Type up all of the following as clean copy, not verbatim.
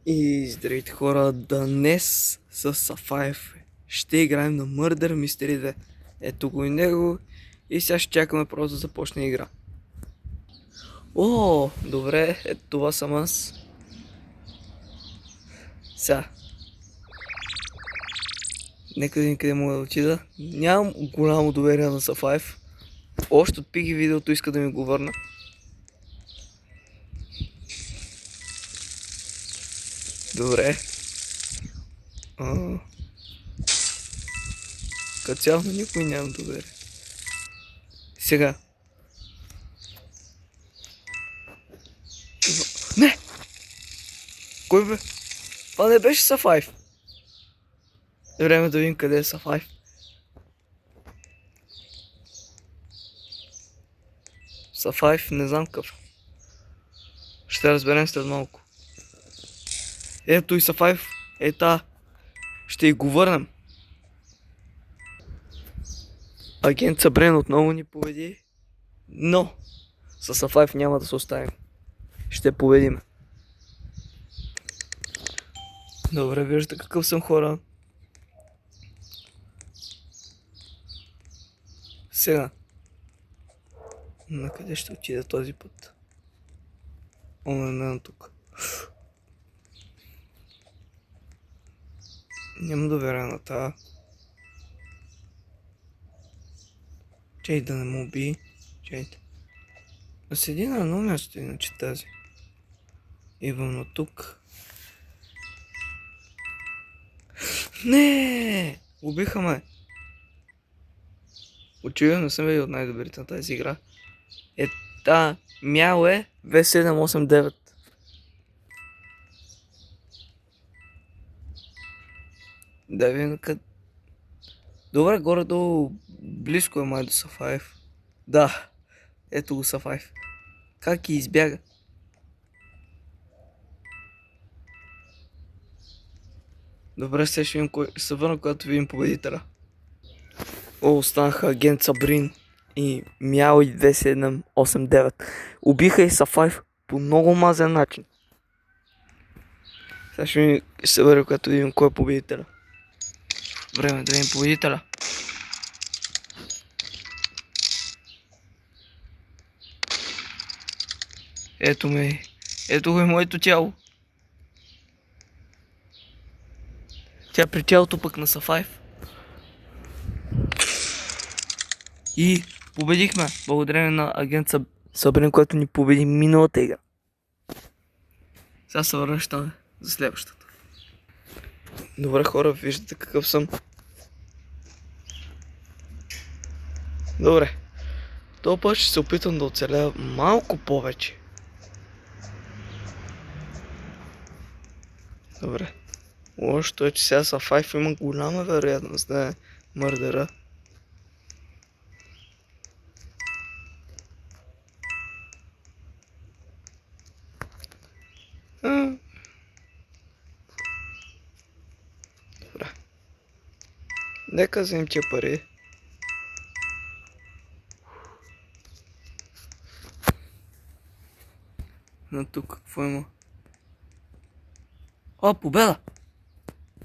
И здравейте хора, днес с Сафаев ще играем на Murder Mystery 2. Ето го и него и сега ще чакаме просто да започне игра. О, добре, ето това съм аз. Сега. Нека да видим къде мога да отида. Нямам голямо доверие на Сафаев. Още от пиги видеото иска да ми го върна. Добре. Като цяло на никой нямам доверие. Сега. Не! Кой бе? Това не беше Сафаев. Време да видим къде е Сафаев. Сафаев не знам какъв. Ще разберем след малко. Ето и Сафаев. Ета. Ще й го върнем. Агент Сабрин отново ни победи. Но с Сафаев няма да се оставим. Ще победим. Добре, виждате какъв съм, хора. Сега. На къде ще отида този път? О, не тук. Няма доверие на тази. Чай да не му уби. Чайте. Да седи на едно място, иначе тази. Идвам на тук. Не! Убиха ме. Очевидно не съм бил от най-добрите на тази игра. Мяу е V789. Да видим къде. Добре, горе-долу близко е май до Сафаев. Да, ето го Сафаев. Как ги избяга? Добре, сега ще видим кой се върна, когато видим победителя. О, останаха агент Сабрин и Мяу и 2789. Убиха и Сафаев по много мазен начин. Сега ще се върна, когато видим кой е победителя. Време да видим победителя. Ето ме. Ето го е моето тяло. Тя при тялото пък на Сафаев. И победихме. Благодарение на агент Сабрин, който ни победи миналата игра. Сега се връщаме за следващата. Добре, хора, виждате какъв съм. Добре. Този път ще се опитам да оцеля малко повече. Добре. Лошото е, че сега Сафаев има голяма вероятност да е мърдъра. Добре. Нека вземем тия пари. На тук какво има? О, победа!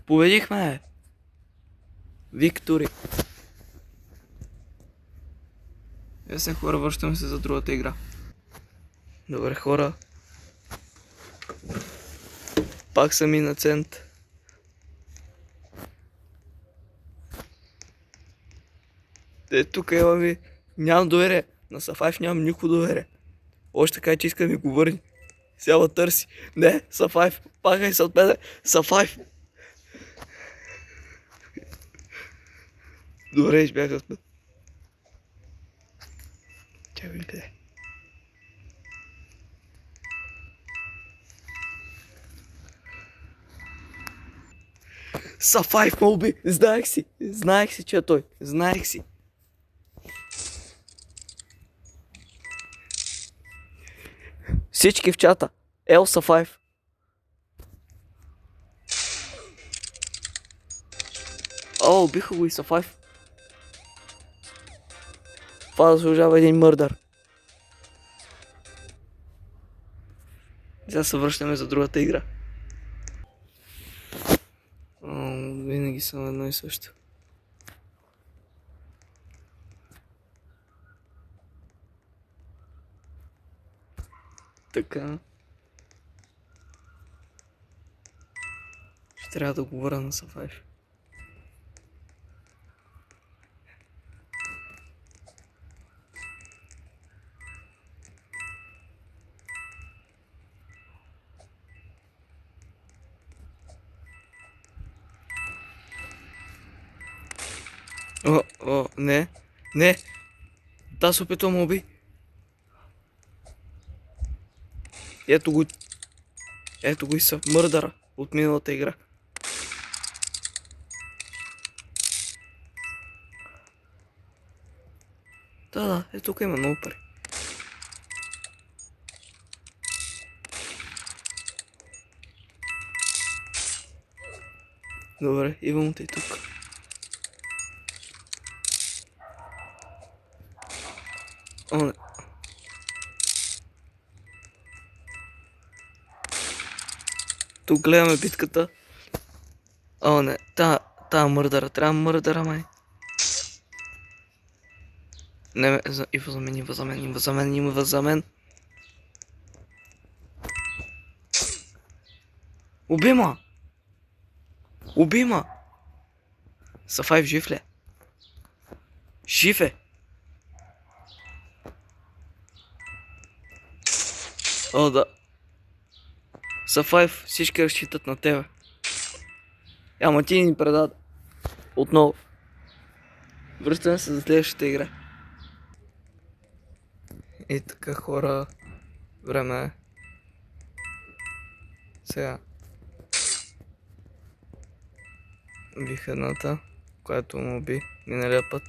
Победихме! Виктори! Ясен, хора, връщаме се за другата игра. Добре, хора. Пак съм инацент. Тук ела ви. Нямам доверие. На Сафаев нямам никакво доверие. Още така, че иска да ми го върни. Сега търси. Не, Сафаев. Пакай се от мене. Сафаев. Добре, избягах от мен. Чакай ми къде. Сафаев ме уби. Знаех си. Знаех си, че е той. Знаех си. Всички в чата. Ел Сафаев. О, убиха го и Сафаев. Това заслужава един мърдър. Сега се връщаме за другата игра. Винаги съм едно и също. Така. Ще трябва да говоря на Сафаев. Не. Не. Да, се опитвам да уби. Ето го. Ето го и са. Мърдъра от миналата игра. Да, тук има много пари. Добре, идвам те и тук. О, не. Тук гледаме битката. О, не. Та мърдъра. Трябва мърдъра, май. Не, идва за мен. Убима! Сафаев жив ли? Жив е! О, да. Сафаев, всички разчитат на тебе. Ама ти ни предаде. Отново. Връщаме се за следващата игра. И така, хора, време е. Сега. Бих едната, която му уби миналия път.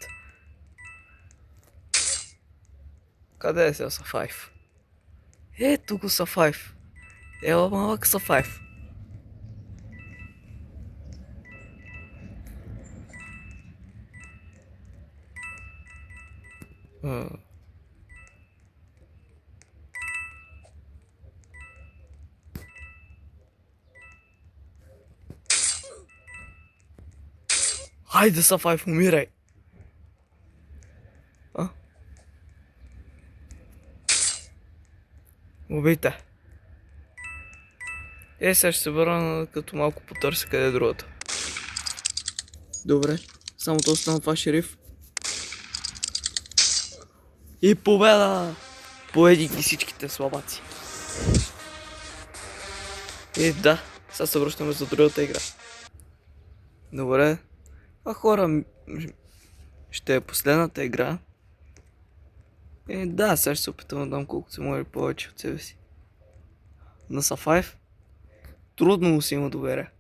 Къде е сега Сафаев? Ето го Сафаев. Ела малък Сафаев. Хайде, Сафаев, умирай! Убийте. Сега ще се върна, като малко потърся къде е другата. Добре, само то остана това шериф. И победа! Победих ги всичките слабаци. И да, сега се връщаме за другата игра. Добре. Хора, ще е последната игра. Да, сега ще се опитам да дам колкото се може повече от себе си. На Сафаев трудно му се има доверие.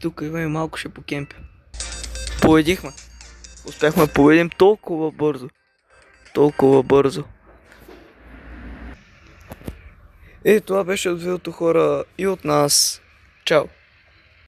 Тук има и малко ще покемпя. Победихме. Успяхме да победим толкова бързо. Това беше от видеото, хора, и от нас. Чао!